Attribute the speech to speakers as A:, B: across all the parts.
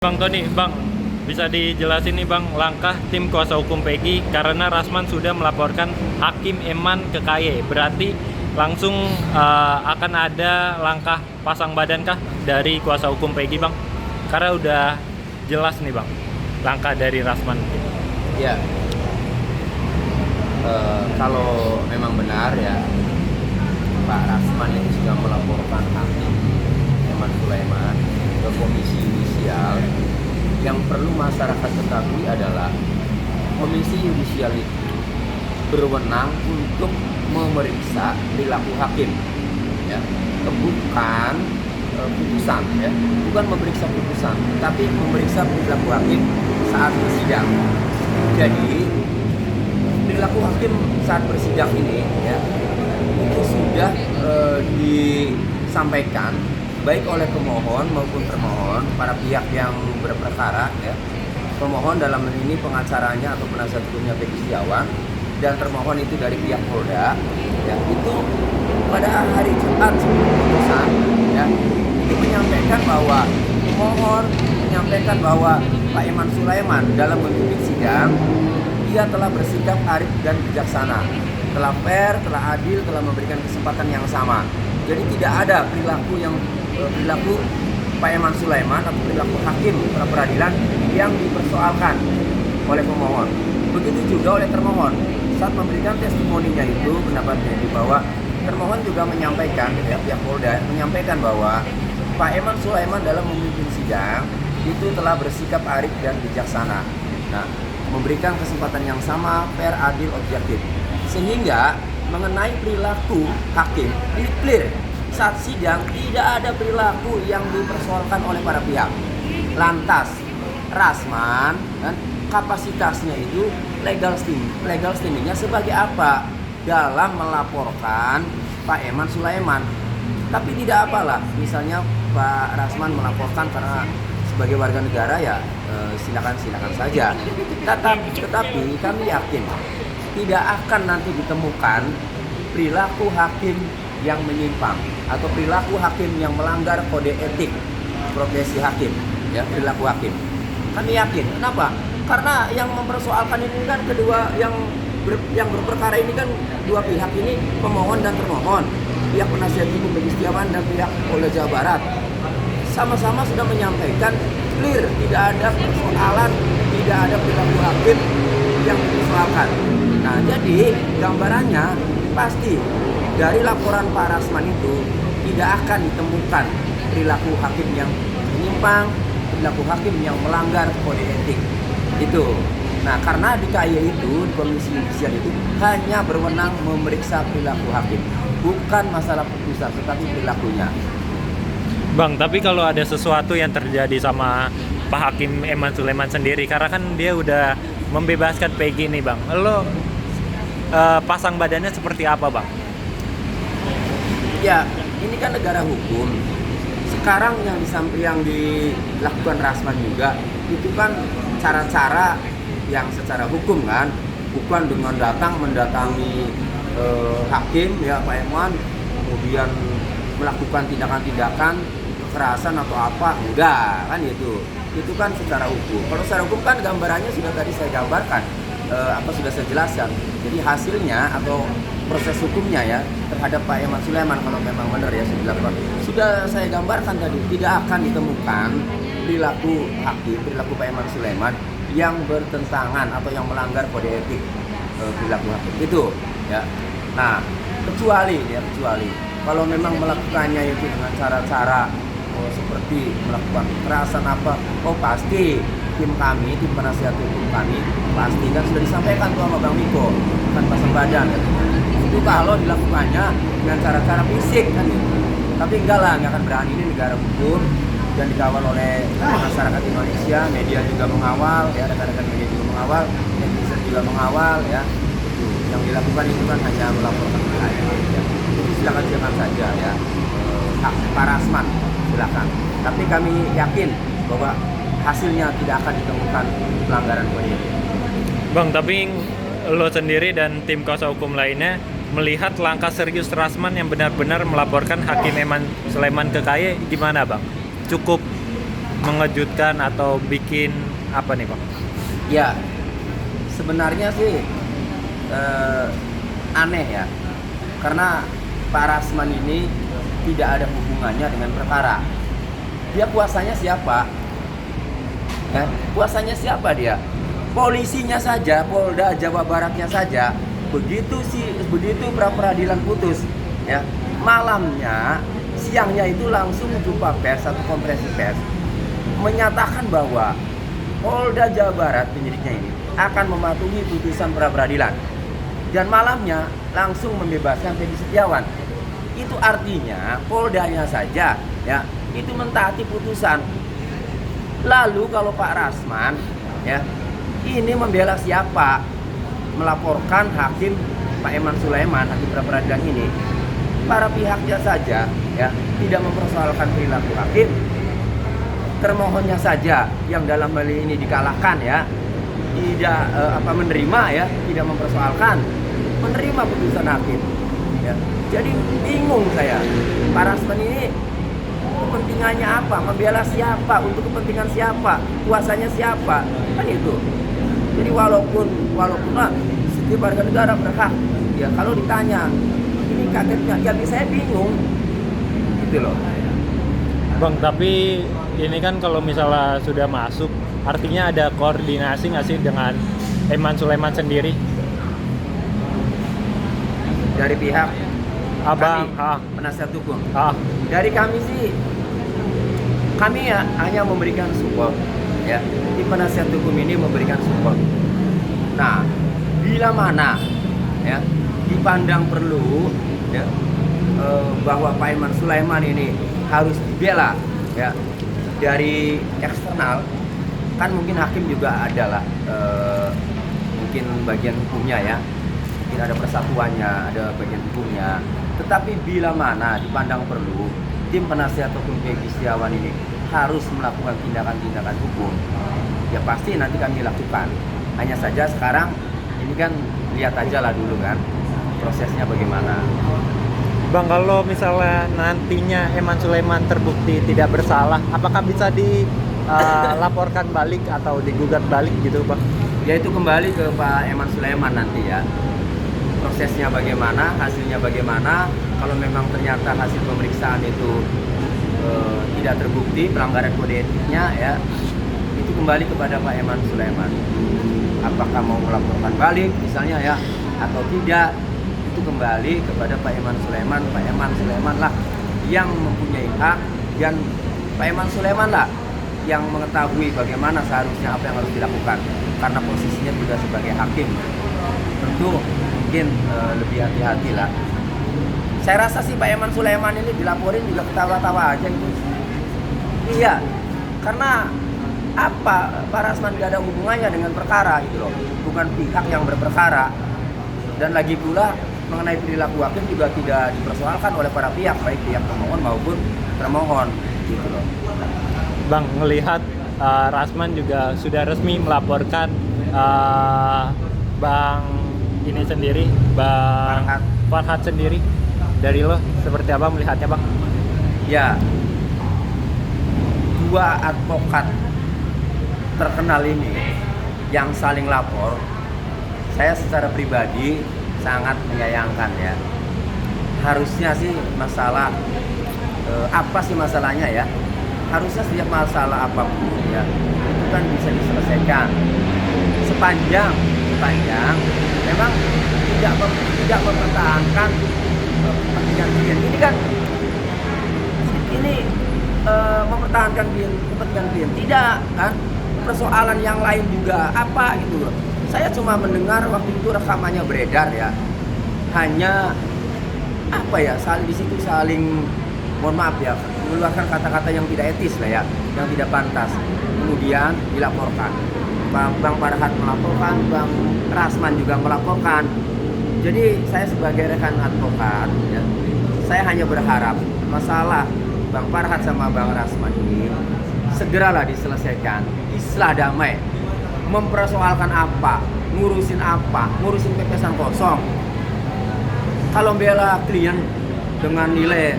A: Bang Tony, Bang, bisa dijelasin nih Bang langkah tim kuasa hukum Peggy karena Rasman sudah melaporkan Hakim Eman ke KY. Berarti langsung akan ada langkah pasang badan kah dari kuasa hukum Peggy Bang? Karena udah jelas nih Bang, langkah dari Rasman.
B: Ya, kalau memang benar ya Pak Rasman itu sudah melaporkan Hakim Eman Sulaiman ke Komisi Yudisial, yang perlu masyarakat ketahui adalah Komisi Yudisial itu berwenang untuk memeriksa perilaku hakim, ya, bukan putusan, ya, bukan memeriksa putusan, tapi memeriksa perilaku hakim saat bersidang. Jadi perilaku hakim saat bersidang ini, ya, itu sudah disampaikan baik oleh pemohon maupun termohon, para pihak yang berperkara, ya. Pemohon dalam hal ini pengacaranya atau penasihat hukumnya Peggy Setiawan, dan termohon itu dari pihak Polda, ya, itu pada hari Jumat sebelum putusan, ya, itu menyampaikan bahwa pemohon menyampaikan bahwa Pak Eman Sulaiman dalam memimpin sidang dia telah bersikap arif dan bijaksana, telah fair, telah adil, telah memberikan kesempatan yang sama. Jadi tidak ada perilaku Pak Eman Sulaiman atau perilaku hakim pra peradilan yang dipersoalkan oleh pemohon. Begitu juga oleh termohon. Saat memberikan testimoninya itu, pendapatnya itu bahwa termohon juga menyampaikan, ya, pihak Polda menyampaikan bahwa Pak Eman Sulaiman dalam memimpin sidang itu telah bersikap arif dan bijaksana. Nah, memberikan kesempatan yang sama, fair, adil, objektif. Sehingga mengenai perilaku hakim ini clear. Saat sidang tidak ada perilaku yang dipersoalkan oleh para pihak. Lantas Rasman, kan, kapasitasnya itu legal standingnya sebagai apa dalam melaporkan Pak Eman Sulaiman. Tapi tidak apalah, misalnya Pak Rasman melaporkan karena sebagai warga negara, ya, silakan saja. Tetapi kami yakin tidak akan nanti ditemukan perilaku hakim yang menyimpang atau perilaku hakim yang melanggar kode etik profesi hakim, ya, perilaku hakim. Kami yakin. Kenapa? Karena yang mempersoalkan ini kan kedua yang berperkara ini kan dua pihak ini, pemohon dan termohon, pihak penasihat hukum Peggy Setiawan dan pihak Polda Jawa Barat, sama-sama sudah menyampaikan clear, tidak ada persoalan, tidak ada perilaku hakim yang dipersoalkan. Nah, jadi gambarannya pasti dari laporan Pak Rasman itu tidak akan ditemukan perilaku hakim yang menyimpang, perilaku hakim yang melanggar kode etik. Itu. Nah, karena di KY itu, di Komisi Yudisial itu hanya berwenang memeriksa perilaku hakim, bukan masalah putusan, tetapi perilakunya.
A: Bang, tapi kalau ada sesuatu yang terjadi sama Pak Hakim Eman Sulaiman sendiri, karena kan dia udah membebaskan Peggy nih Bang, lo pasang badannya seperti apa Bang?
B: Ya, ini kan negara hukum. Sekarang yang dilakukan Rasman juga itu kan cara-cara yang secara hukum, kan, bukan dengan mendatangi hakim, ya, Pak Eman, kemudian melakukan tindakan-tindakan kekerasan atau apa, enggak, kan itu kan secara hukum. Kalau secara hukum kan gambarannya sudah tadi saya gambarkan, sudah saya jelaskan. Jadi hasilnya atau proses hukumnya, ya, terhadap Pak Eman Sulaiman kalau memang benar, ya, sudah saya gambarkan tadi, tidak akan ditemukan perilaku hakim, perilaku Pak Eman Sulaiman yang bertentangan atau yang melanggar kode etik perilaku hakim itu, ya. Nah, kecuali kalau memang melakukannya itu dengan cara-cara seperti melakukan kekerasan apa, pasti tim penasihat hukum kami pasti kan sudah disampaikan tuh sama Bang Miko, kan pasang badan, ya. Itu kalau dilakukannya dengan cara-cara fisik, kan, gitu. Tapi enggak lah, nggak akan berani, ini negara hukum dan dikawal oleh masyarakat Indonesia, media juga mengawal, ya, rekan-rekan media juga mengawal, netizen juga mengawal, ya. Itu yang dilakukan itu kan hanya melaporkan ke saya, ya. Itu silakan saja, ya, hak Pak Rasman, silakan. Tapi kami yakin bahwa hasilnya tidak akan ditemukan pelanggaran kode etik.
A: Bang, tapi lo sendiri dan tim kuasa hukum lainnya melihat langkah serius Rasman yang benar-benar melaporkan Hakim Eman Sulaiman ke KY gimana Bang? Cukup mengejutkan atau bikin apa nih Bang?
B: Ya, sebenarnya sih aneh ya, karena Pak Rasman ini tidak ada hubungannya dengan perkara. Dia kuasanya siapa? Ya, kuasanya siapa dia? Polisinya saja, Polda Jawa Baratnya saja. Begitu pra peradilan putus, ya, malamnya, siangnya itu langsung jumpa pers atau konferensi pers menyatakan bahwa Polda Jawa Barat penyidiknya ini akan mematuhi putusan pra peradilan dan malamnya langsung membebaskan Peggy Setiawan. Itu artinya Poldanya saja, ya, itu mentaati putusan. Lalu kalau Pak Rasman, ya, ini membela siapa? Melaporkan hakim Pak Eman Sulaiman, hakim pra peradilan ini. Para pihaknya saja, ya, tidak mempersoalkan perilaku hakim. Termohonnya saja yang dalam hal ini dikalahkan, ya, tidak menerima, ya, tidak mempersoalkan, menerima putusan hakim. Ya. Jadi bingung saya, Pak Rasman ini kepentingannya apa, membela siapa, untuk kepentingan siapa, kuasanya siapa, kan itu. Jadi walaupun setiap warga negara berhak, ya, kalau ditanya ini kagetnya, ya saya bingung, gitu loh.
A: Bang, tapi ini kan kalau misalnya sudah masuk, artinya ada koordinasi nggak sih dengan Eman Sulaiman sendiri?
B: Dari pihak
A: Abang,
B: kami, penasihat hukum.
A: dari
B: Kami ya hanya memberikan support, ya. Tim penasihat hukum ini memberikan support. Nah, bila mana, ya, dipandang perlu, ya, bahwa Pak Eman Sulaiman ini harus dibela, ya, dari eksternal, kan mungkin hakim juga adalah mungkin bagian hukumnya, ya, mungkin ada persatuannya, ada bagian hukumnya. Tetapi bila mana dipandang perlu, tim penasihat hukum Peggy Setiawan ini harus melakukan tindakan-tindakan hukum, ya pasti nanti kami lakukan. Hanya saja sekarang ini kan lihat aja lah dulu kan prosesnya bagaimana.
A: Bang, kalau misalnya nantinya Eman Sulaiman terbukti tidak bersalah, apakah bisa dilaporkan balik atau digugat balik gitu Bang?
B: Ya itu kembali ke Pak Eman Sulaiman nanti, ya. Prosesnya bagaimana, hasilnya bagaimana. Kalau memang ternyata hasil pemeriksaan itu tidak terbukti pelanggaran kode etiknya, ya, itu kembali kepada Pak Eman Sulaiman. Apakah mau melaporkan balik misalnya, ya, atau tidak, itu kembali kepada Pak Eman Sulaiman. Pak Eman Sulaiman lah yang mempunyai hak, dan Pak Eman Sulaiman lah yang mengetahui bagaimana seharusnya apa yang harus dilakukan, karena posisinya juga sebagai hakim. Tentu mungkin lebih hati-hati lah. Saya rasa sih Pak Eman Sulaiman ini dilaporin juga ketawa-tawa aja gitu. Iya, karena apa, Pak Rasman gak ada hubungannya dengan perkara gitu loh, bukan pihak yang berperkara. Dan lagi pula mengenai perilaku hakim juga tidak dipersoalkan oleh para pihak, baik pihak pemohon maupun termohon gitu loh.
A: Bang, melihat Rasman juga sudah resmi melaporkan Bang ini sendiri, Bang Farhad sendiri. Dari lo seperti apa melihatnya Bang?
B: Ya, dua advokat terkenal ini yang saling lapor, saya secara pribadi sangat menyayangkan, ya. Harusnya sih masalah apa sih masalahnya, ya? Harusnya setiap masalah apapun, ya, itu kan bisa diselesaikan sepanjang memang tidak mempertahankan kepentingan klien. Ini kan mempertahankan kepentingan klien, tidak kan? Persoalan yang lain juga apa gitu loh. Saya cuma mendengar waktu itu rekamannya beredar, ya, hanya apa ya, di situ saling, mohon maaf ya, mengeluarkan kata-kata yang tidak etis lah, ya, yang tidak pantas. Kemudian dilaporkan, Bang Farhad melaporkan, Bang Rasman juga melaporkan. Jadi saya sebagai rekan advokat, ya, saya hanya berharap masalah Bang Farhad sama Bang Rasman ini segeralah diselesaikan, islah damai. Mempersoalkan apa, ngurusin pepesan kosong. Kalau bela klien dengan nilai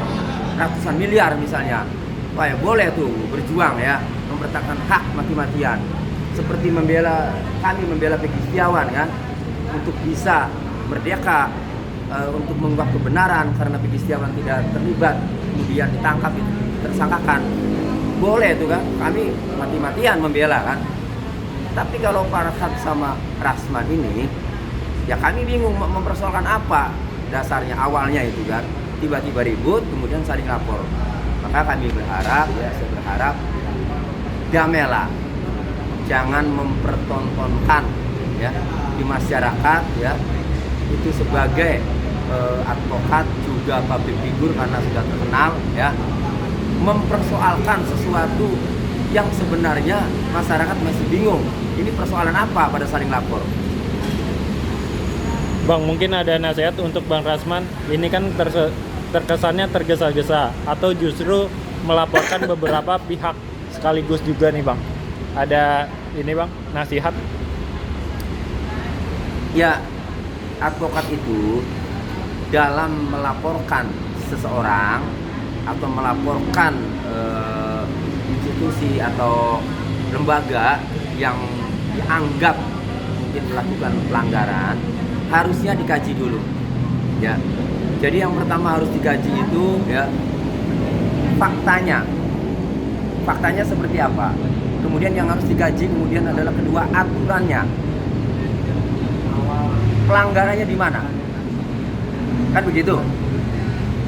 B: ratusan miliar misalnya, wah, ya boleh tuh berjuang, ya, mempertahankan hak mati-matian. Seperti kami membela Peggy Setiawan kan, untuk bisa merdeka, untuk mengungkap kebenaran karena Peggy Setiawan tidak terlibat, kemudian ditangkap, tersangkakan. Boleh itu kan, kami mati-matian membela kan. Tapi kalau Farhad sama Rasman ini, ya kami bingung mempersoalkan apa dasarnya awalnya itu kan. Tiba-tiba ribut, kemudian saling lapor. Maka kami berharap, saya berharap damailah, jangan mempertontonkan ya di masyarakat ya itu sebagai advokat juga public figure karena sudah terkenal ya, mempersoalkan sesuatu yang sebenarnya masyarakat masih bingung. Ini persoalan apa pada saling lapor?
A: Bang, mungkin ada nasihat untuk Bang Rasman. Ini kan terkesannya tergesa-gesa atau justru melaporkan beberapa pihak sekaligus juga nih Bang. Ada ini Bang, nasihat?
B: Ya, advokat itu dalam melaporkan seseorang atau melaporkan institusi atau lembaga yang dianggap mungkin melakukan pelanggaran, harusnya dikaji dulu ya. Jadi yang pertama harus dikaji itu ya faktanya seperti apa. Kemudian yang harus dikaji kemudian adalah kedua, aturannya, pelanggarannya di mana, kan begitu.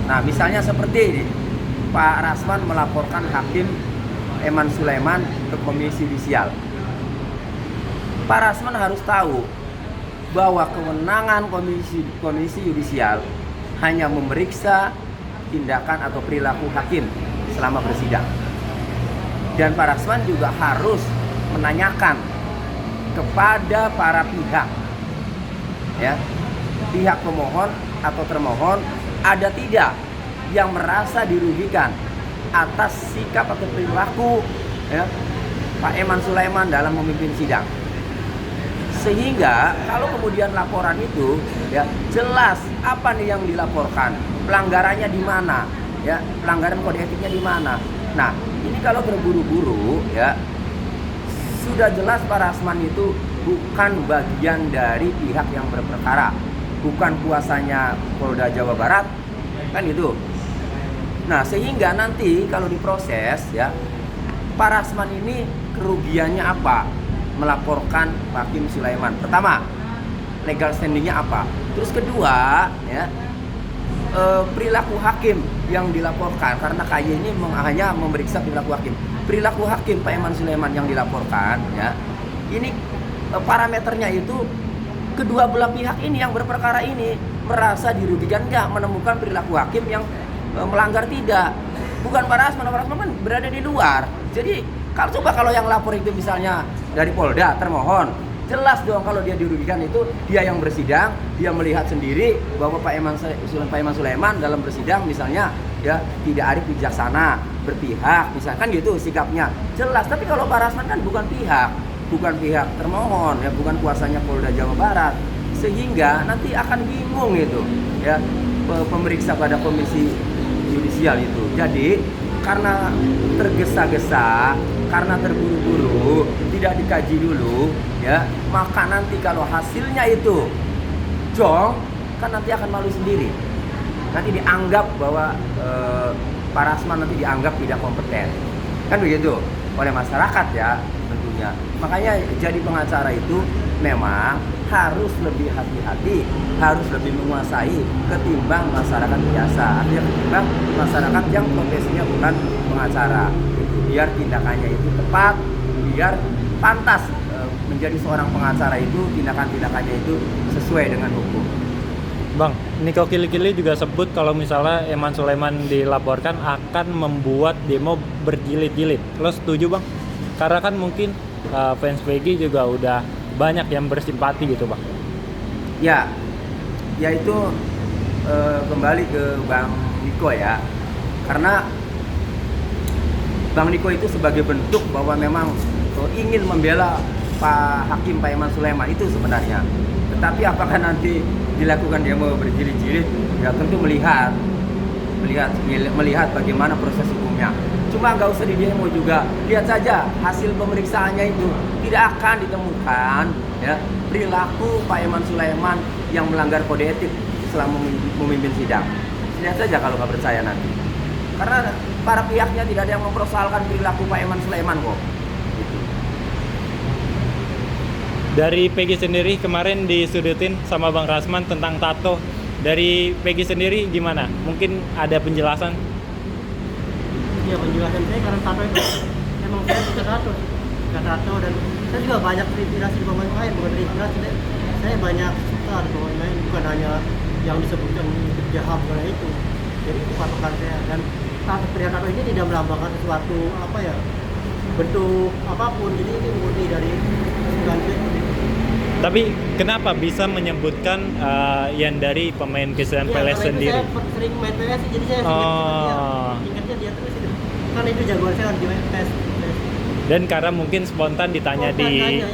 B: Nah misalnya seperti ini, Pak Rasman melaporkan Hakim Eman Sulaiman ke Komisi Yudisial. Pak Rasman harus tahu bahwa kewenangan Komisi Yudisial hanya memeriksa tindakan atau perilaku hakim selama bersidang. Dan Pak Rasman juga harus menanyakan kepada para pihak ya, pihak pemohon atau termohon, ada tidak yang merasa dirugikan atas sikap atau perilaku ya, Pak Eman Sulaiman dalam memimpin sidang. Sehingga kalau kemudian laporan itu ya jelas apa nih yang dilaporkan, pelanggarannya di mana ya, pelanggaran kode etiknya di mana. Nah ini kalau terburu-buru ya, sudah jelas Pak Rasman itu bukan bagian dari pihak yang berperkara, bukan kuasanya Polda Jawa Barat kan gitu. Nah sehingga nanti kalau diproses ya, Pak Rasman ini kerugiannya apa melaporkan Hakim Sulaiman? Pertama, legal standingnya apa? Terus kedua ya, perilaku hakim yang dilaporkan, karena KY ini hanya memeriksa perilaku hakim. Perilaku hakim Pak Eman Sulaiman yang dilaporkan ya, ini parameternya itu kedua belah pihak ini yang berperkara ini merasa dirugikan nggak, menemukan perilaku hakim yang melanggar tidak. Bukan Pak Rasman kan berada di luar. Jadi kalau yang lapor itu misalnya dari Polda, termohon, jelas dong kalau dia dirugikan itu dia yang bersidang, dia melihat sendiri bahwa Pak Eman Sulaiman dalam bersidang misalnya ya tidak arif bijaksana, berpihak misalkan gitu sikapnya. Jelas, tapi kalau Pak Rasman kan bukan pihak termohon ya, bukan kuasanya Polda Jawa Barat. Sehingga nanti akan bingung itu ya pemeriksa pada Komisi Yudisial itu. Jadi karena tergesa-gesa, karena terburu-buru, tidak dikaji dulu ya, maka nanti kalau hasilnya itu jong, kan nanti akan malu sendiri. Nanti dianggap bahwa Pak Rasman nanti dianggap tidak kompeten, kan begitu oleh masyarakat ya tentunya. Makanya jadi pengacara itu memang harus lebih hati-hati, harus lebih menguasai ketimbang masyarakat biasa, artinya ketimbang masyarakat yang profesinya bukan pengacara. Biar tindakannya itu tepat, biar pantas menjadi seorang pengacara itu, tindakannya itu sesuai dengan hukum.
A: Bang, Niko Kili-Kili juga sebut kalau misalnya Eman Sulaiman dilaporkan akan membuat demo berjilid-jilid. Lo setuju Bang? Karena kan mungkin fans Peggy juga udah banyak yang bersimpati gitu Bang.
B: Ya itu kembali ke Bang Niko ya. Karena Bang Niko itu sebagai bentuk bahwa memang ingin membela Pak Eman Sulaiman itu sebenarnya. Tetapi apakah nanti dilakukan demo berjilid-jilid, ya tentu melihat bagaimana proses hukumnya. Cuma nggak usah di demo juga. Lihat saja hasil pemeriksaannya itu tidak akan ditemukan ya perilaku Pak Eman Sulaiman yang melanggar kode etik selama memimpin sidang. Lihat saja kalau nggak percaya nanti. Karena para pihaknya tidak ada yang mempersoalkan perilaku Pak Eman Sulaiman kok. Gitu.
A: Dari Peggy sendiri kemarin disudutin sama Bang Rasman tentang tato. Dari Peggy sendiri gimana? Mungkin ada penjelasan?
C: Ya penjelasan saya karena tato itu emang saya suka tato dan saya juga banyak terinspirasi di pemain lain, bukan terinspirasi saya banyak suka di pemain lain, bukan hanya yang disebutkan jahat oleh itu. Jadi itu patokan saya, dan tato ini tidak melambangkan sesuatu apa ya, bentuk apapun, jadi ini murni dari ganti.
A: Tapi kenapa bisa menyebutkan yang dari pemain Christian Palace sendiri?
C: Saya sering main PS, jadi saya ingatnya dia terus itu. Kan itu jagoan saya di main PS.
A: Dan karena mungkin spontan ditanya di...
C: Iya.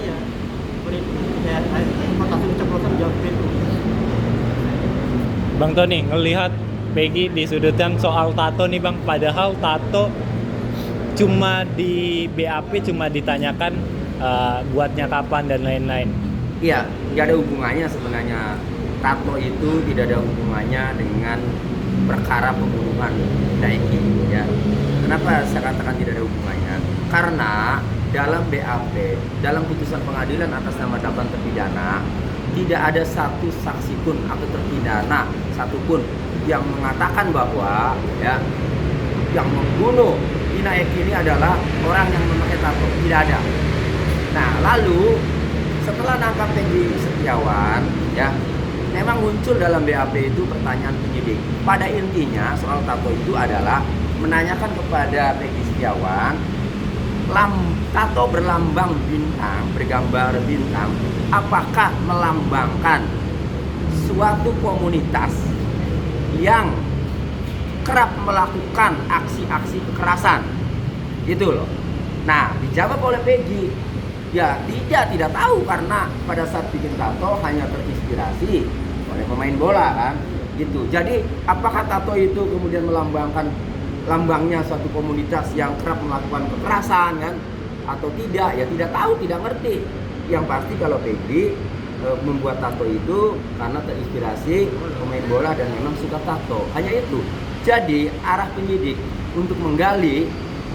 C: Saya langsung ceplosan jawab itu.
A: Bang Tony, ngelihat Peggy disudutkan soal tato nih Bang, padahal tato cuma di BAP cuma ditanyakan buatnya kapan dan lain-lain.
B: Iya, nggak ada hubungannya sebenarnya. Tato itu tidak ada hubungannya dengan perkara pembunuhan Daiki ya. Kenapa saya katakan tidak ada hubungannya? Karena dalam BAP, dalam putusan pengadilan atas nama 8 terpidana, tidak ada satu saksi pun atau terpidana satupun yang mengatakan bahwa ya yang membunuh Ina Eki ini adalah orang yang memakai tato. Tidak ada. Nah, lalu setelah nangkap Peggy Setiawan ya, memang muncul dalam BAP itu pertanyaan penyidik. Pada intinya soal tato itu adalah menanyakan kepada Peggy Setiawan, tato berlambang bintang, bergambar bintang, apakah melambangkan suatu komunitas yang kerap melakukan aksi-aksi kekerasan, gitu loh. Nah, dijawab oleh Peggy, ya tidak tahu, karena pada saat bikin tato hanya terinspirasi oleh pemain bola kan, gitu. Jadi apakah tato itu kemudian melambangkan lambangnya suatu komunitas yang kerap melakukan kekerasan kan, atau tidak, ya tidak tahu, tidak ngerti. Yang pasti kalau Peggy membuat tato itu karena terinspirasi pemain bola dan memang suka tato, hanya itu. Jadi arah penyidik untuk menggali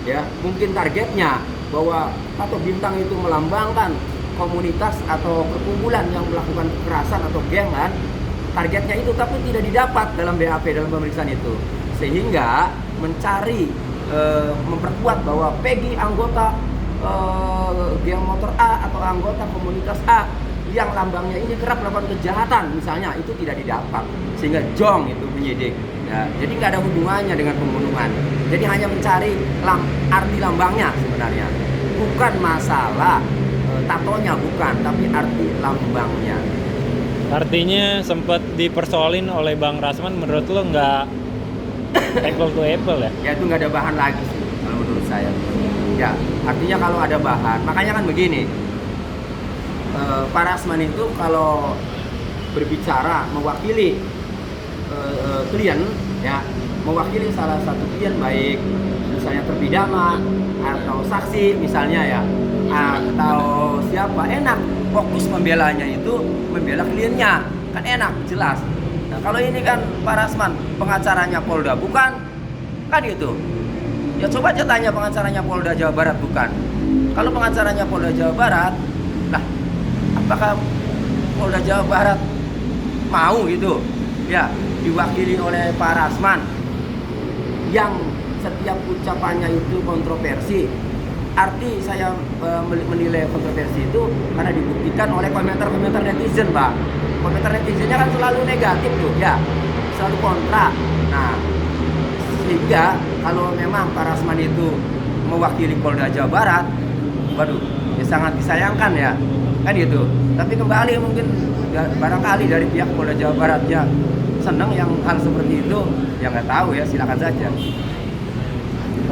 B: ya, mungkin targetnya bahwa tato bintang itu melambangkan komunitas atau perkumpulan yang melakukan kekerasan atau geng kan, targetnya itu, tapi tidak didapat dalam BAP, dalam pemeriksaan itu, sehingga mencari memperkuat bahwa Peggy anggota geng motor A atau anggota komunitas A yang lambangnya ini kerap melakukan kejahatan misalnya, itu tidak didapat, sehingga jong itu penyidik ya. Jadi nggak ada hubungannya dengan pembunuhan, jadi hanya mencari arti lambangnya sebenarnya, bukan masalah tatonya, bukan, tapi arti lambangnya.
A: Artinya sempat dipersoalin oleh Bang Rasman, menurut lo nggak apple to apple ya?
B: Ya itu nggak ada bahan lagi sih kalau menurut saya. Ya artinya kalau ada bahan, makanya kan begini, Pak Rasman itu kalau berbicara mewakili klien ya, mewakili salah satu klien, baik misalnya terpidana atau saksi misalnya ya, atau siapa, enak fokus membelanya itu membela kliennya, kan enak, jelas. Nah, kalau ini kan Pak Rasman pengacaranya Polda, bukan kan itu ya, coba aja tanya pengacaranya Polda Jawa Barat, bukan. Kalau pengacaranya Polda Jawa Barat, lah apakah Polda Jawa Barat mau gitu ya diwakili oleh Pak Rasman yang setiap ucapannya itu kontroversi? Arti saya menilai kontroversi itu karena dibuktikan oleh komentar-komentar netizen, Pak. Komentar netizennya kan selalu negatif tuh ya, selalu kontra. Nah, sehingga kalau memang Pak Rasman itu mewakili Polda Jawa Barat, waduh, ya sangat disayangkan ya, kan gitu. Tapi kembali mungkin ya, barangkali dari pihak Polda Jawa Barat ya senang yang hal seperti itu, ya nggak tahu ya, silakan saja.